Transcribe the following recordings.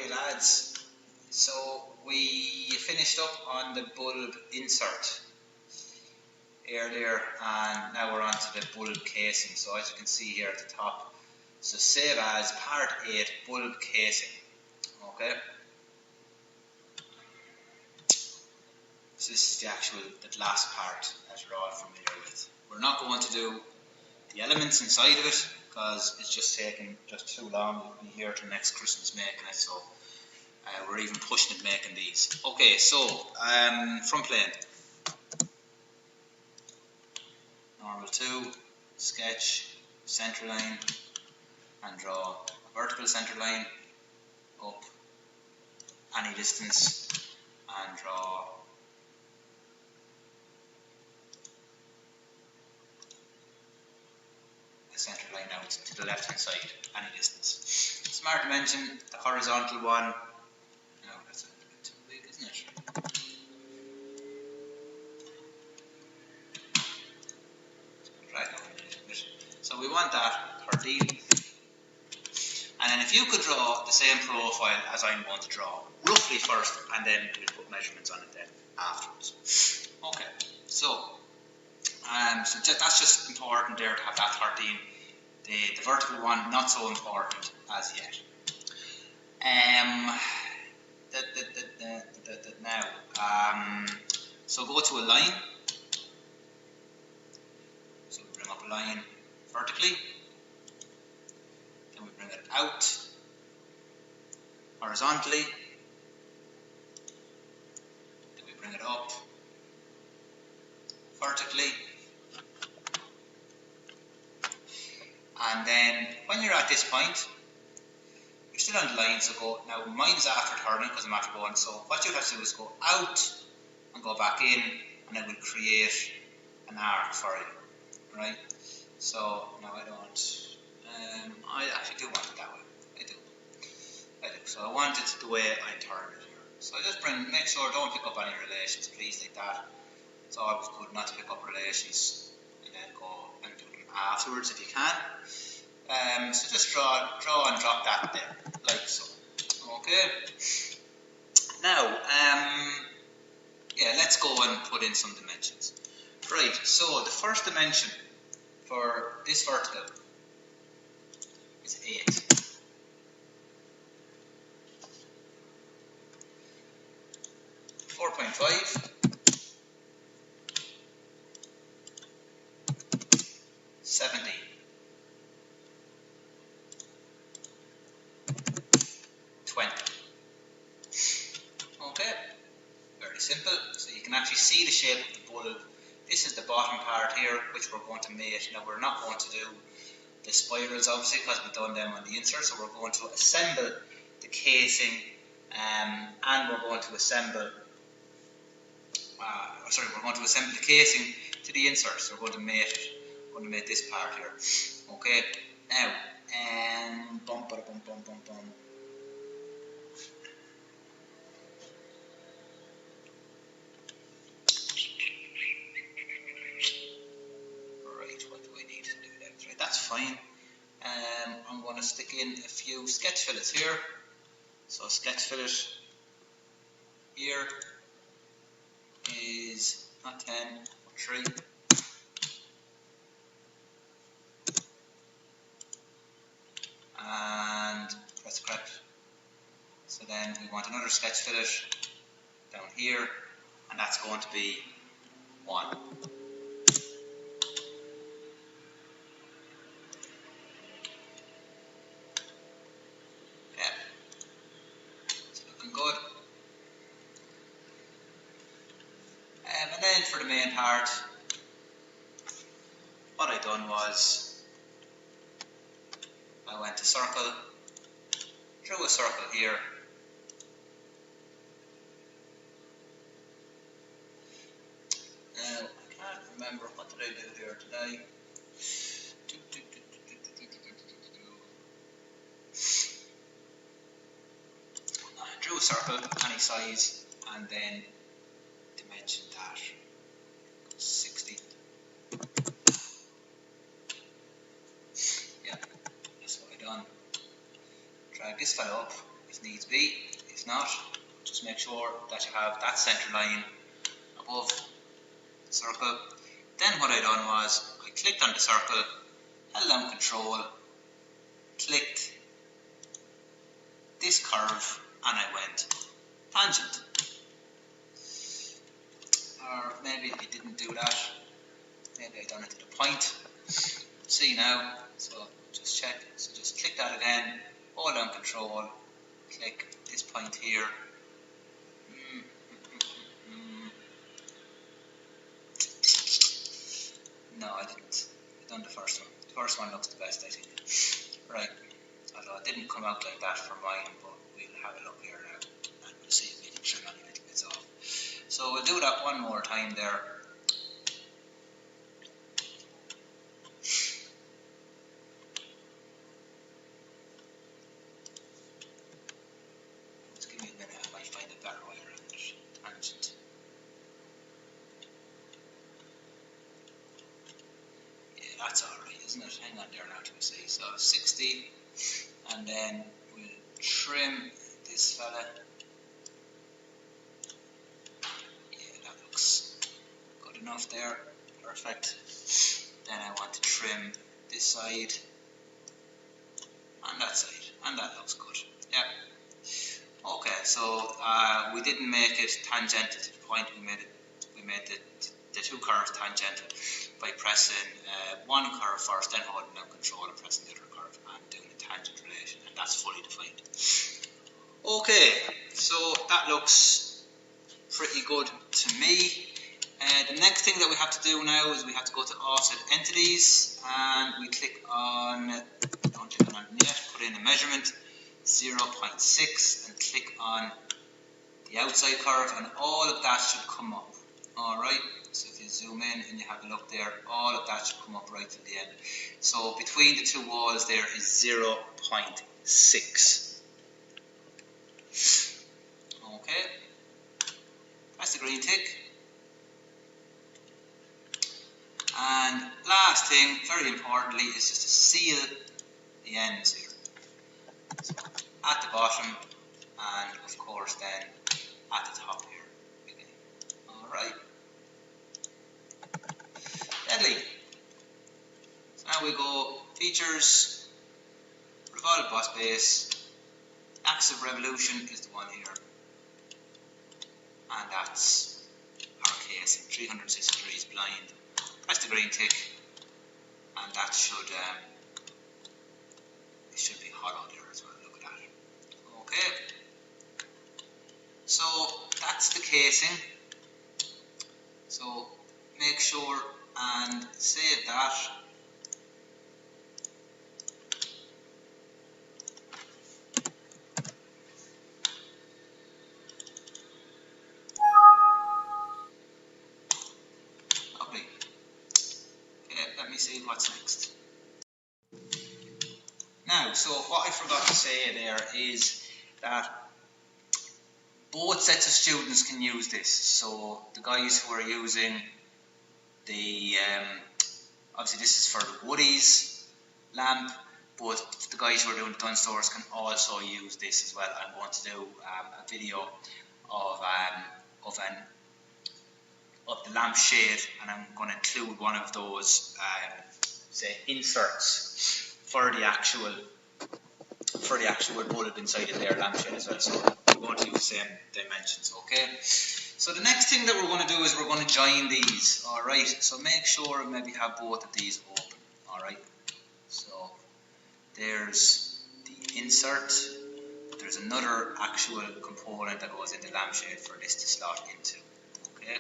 Okay lads, so we finished up on the bulb insert earlier and now we're on to the bulb casing. So as you can see here at the top, so save as part 8 bulb casing. Okay, so this is the last part that you're all familiar with. We're not going to do the elements inside of it because it's just taking just too long. We'll be here till next Christmas making it, so we're even pushing it making these. Okay, so front plane, normal 2, sketch, center line, and draw a vertical center line up any distance, and draw a center line out to the left hand side, any distance. Smart to mention the horizontal one. No, that's a bit too big, isn't it? Right now, a little bit. So we want that 13. And then if you could draw the same profile as I'm going to draw, roughly first, and then we'll put measurements on it then afterwards. Okay, so that's just important there to have that 13. The vertical one, not so important as yet. So go to a line. So we bring up a line vertically. Then we bring it out horizontally. Then we bring it up vertically. And then when you're at this point, you're still on the line, so go, now mine is after turning because I'm after going, so what you have to do is go out and go back in, and then we'll create an arc for you, right? So now I don't, I actually do want it that way, I do. So I want it the way I turn it here. So I just make sure don't pick up any relations, please, like that. It's always good not to pick up relations, and then go and do them afterwards if you can. So just draw and drop that there, like so. Okay. Now, yeah, let's go and put in some dimensions. Right, so the first dimension for this vertical is 8. .5, 70, 20. Okay, very simple. So you can actually see the shape of the bulb. This is the bottom part here, which we're going to mate. Now we're not going to do the spirals obviously because we've done them on the insert, so we're going to assemble the casing and we're going to assemble we're going to assemble the casing to the insert, so we're going to mate it. We're going to make this part here. Okay, now, right, what do I need to do then? Right, that's fine. I'm going to stick in a few sketch fillets here. So sketch fillet here is not 10, but 3. And press correct. So then we want another sketch fillet down here, and that's going to be 1. Yeah, it's looking good. And then for the main part, what I done was I went to circle, drew a circle here. Now I can't remember what did I do here today. I drew a circle any size and then dimension that 60. Yeah, that's what I done. Drag this fella up. if needs be. If not, just make sure that you have that centre line above the circle. Then what I done was I clicked on the circle, held down Control, clicked this curve, and I went tangent. Or maybe I didn't do that. Maybe I done it to the point. See now, so just check. So just click that again, hold down Control, click this point here. No, I didn't. I done the first one. The first one looks the best, I think. Right. Although it didn't come out like that for mine, but we'll have a look here now, and we'll see if we can trim any little bits off. So we'll do that one more time there. Just give me a minute, I might find a better way around it. Tangent. Yeah, that's alright, isn't it? Hang on there now till we see. So 60, and then we'll trim this fella. Yeah, that looks good enough there. Perfect. Then I want to trim this side and that side, and that looks good. Yeah. Okay, so we didn't make it tangential to the point. We made the two curves tangential by pressing one curve first, then holding down Control and pressing the other curve and doing a tangent relation, and that's fully defined. Okay, so that looks pretty good to me. The next thing that we have to do now is we have to go to Offset Entities, and we click on, don't click on it yet, put in a measurement, 0.6, and click on the outside curve, and all of that should come up. Alright, so if you zoom in and you have a look there, all of that should come up right to the end. So between the two walls there is 0.6. Okay, that's the green tick. And last thing, very importantly, is just to seal the ends here. So at the bottom, and of course then at the top here. Okay. Alright. Deadly. So now we go Features, Revolve Boss Base, Axis of Revolution is the one here. And that's our casing, 360 degrees blind. Press the green tick, and that should it should be hollow there as well. Look at that. Okay. So that's the casing. So make sure and save that. Lovely. Okay, let me see what's next. Now, so what I forgot to say there is that both sets of students can use this. So the guys who are using the, obviously this is for the Woodies lamp, but the guys who are doing the Dunstores can also use this as well. I'm going to do a video of the lampshade, and I'm going to include one of those say inserts for the actual bulb inside of their lampshade as well. So we're going to use the same dimensions. Okay. So the next thing that we're going to do is we're going to join these. All right. So make sure and maybe have both of these open. All right. So there's the insert. There's another actual component that goes in the lampshade for this to slot into. Okay.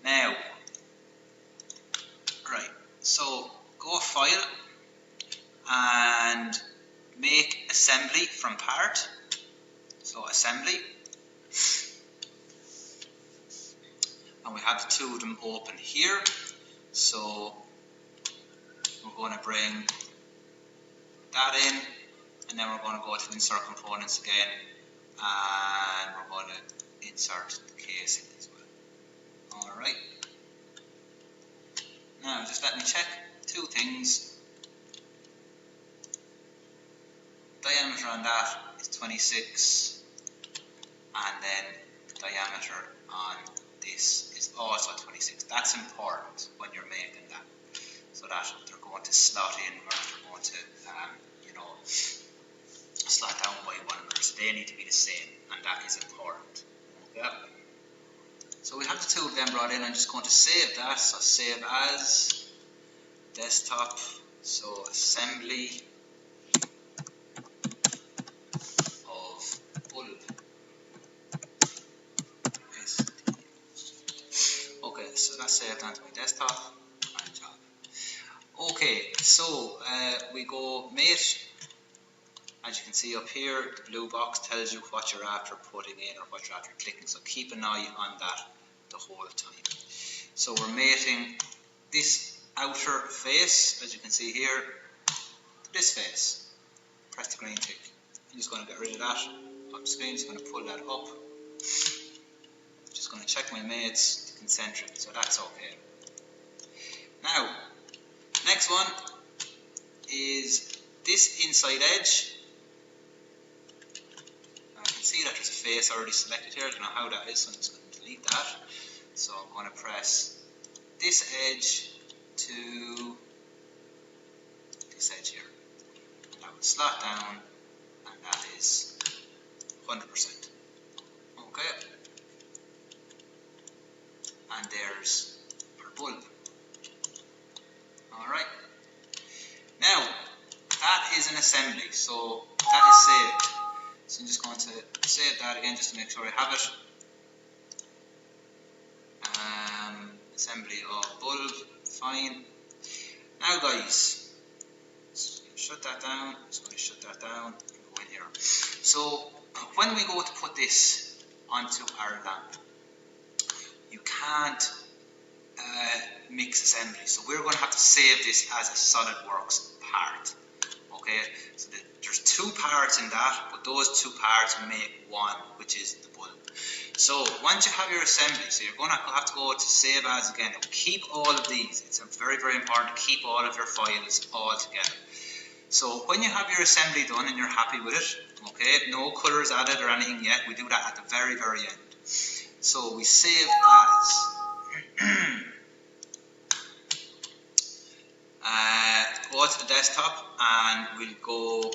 Now, right. So go File and make assembly from part. So assembly. And we have the two of them open here. So we're going to bring that in, and then we're going to go to insert components again, and we're going to insert the casing as well. Alright. Now just let me check two things. diameter on that is 26, and then the diameter on this is also 26. That's important when you're making that, so that they're going to slot in, or they're going to, slot down by one another. So they need to be the same, and that is important. Yeah. So we have the two of them brought in. I'm just going to save that. So save as desktop. So assembly of bulb. Okay, so that's saved onto my desktop. Fine job. Okay, so we go mate. As you can see up here, the blue box tells you what you're after putting in or what you're after clicking. So keep an eye on that the whole time. So we're mating this outer face, as you can see here, to this face. Press the green tick. I'm just going to get rid of that on the screen. Just going to pull that up. Just going to check my mates to concentric, so that's okay. Now, next one is this inside edge. Now you can see that there's a face already selected here. I don't know how that is, so I'm just going to delete that. So I'm going to press this edge to this edge here. That will slot down, and that is 100%. Okay. And there's our bulb. Alright. Now, that is an assembly, so that is saved. So I'm just going to save that again just to make sure I have it. Assembly of bulb, fine. Now guys, shut that down, just going to shut that down and go in here. So when we go to put this onto our lamp, you can't mix assembly, so we're going to have to save this as a SolidWorks part. Okay, so there's two parts in that, but those two parts make one, which is the bulb. So once you have your assembly, so you're going to have to go to save as again. Keep all of these. It's very, very important to keep all of your files all together. So when you have your assembly done and you're happy with it, okay, no colors added or anything yet, we do that at the very, very end. So we save as. Go to the desktop and we'll go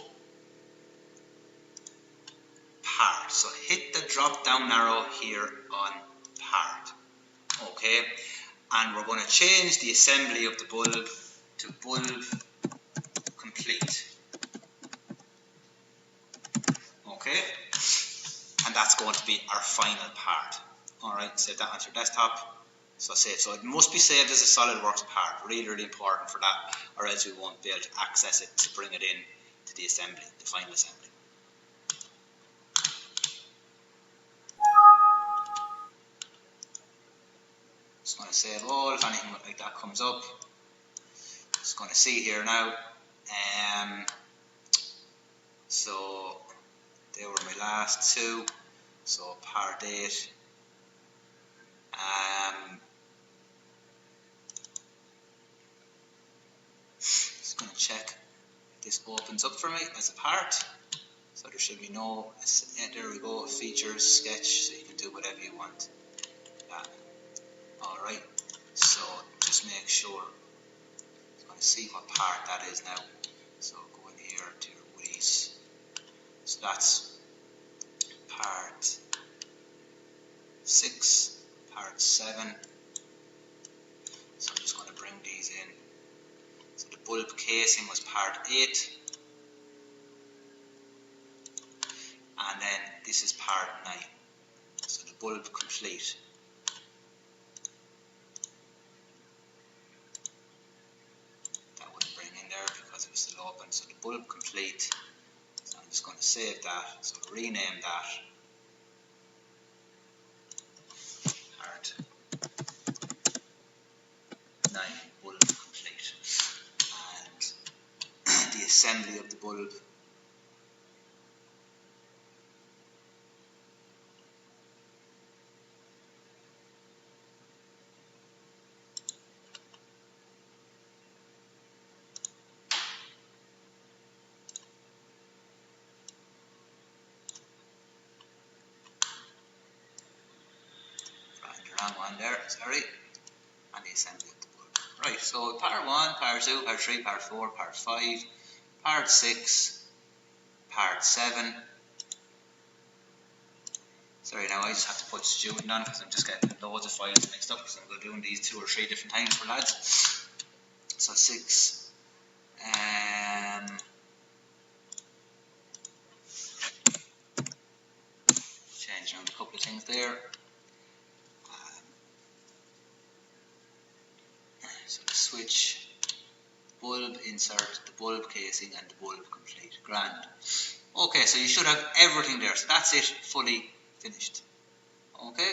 part. So hit the drop down arrow here on part. Okay, and we're going to change the assembly of the bulb to bulb complete. Okay, and that's going to be our final part. Alright, save that onto your desktop. So save. So it must be saved as a SolidWorks part. Really, really important for that, or else we won't be able to access it to bring it in to the assembly, the final assembly. Just going to save all. If anything like that comes up, just going to see here now. So they were my last two. So part 8. Just going to check if this opens up for me as a part. So there should be no, there we go, features, sketch, so you can do whatever you want. Alright, so just make sure. I'm going to see what part that is now. So go in here to your Woodies. So that's part 6, part 7. So I'm just going to bring these in. So the bulb casing was part 8. And then this is part 9. So the bulb complete. That wouldn't bring in there because it was still open. So the bulb complete. So I'm just going to save that. So rename that. Part 9 bulb complete. And the assembly of the bulb. on there, sorry, and the assembly of the bulb. Right, so part 1, part 2, part 3, part 4, part 5, part 6, part 7. Sorry, now I just have to put student on because I'm just getting loads of files mixed up because I'm going to be doing these 2 or 3 different times for lads. So 6. Change around a couple of things there. So the switch, bulb insert, the bulb casing, and the bulb complete. Grand. Okay, so you should have everything there. So that's it, fully finished. Okay.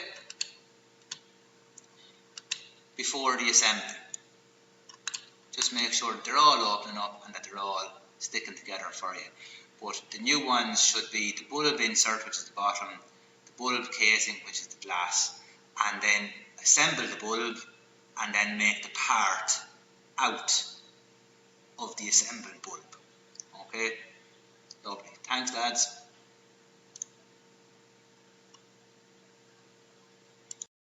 Before the assembly, just make sure that they're all opening up and that they're all sticking together for you. But the new ones should be the bulb insert, which is the bottom, the bulb casing, which is the glass, and then assemble the bulb and then make the part out of the assembled bulb. Okay, lovely. Thanks, lads.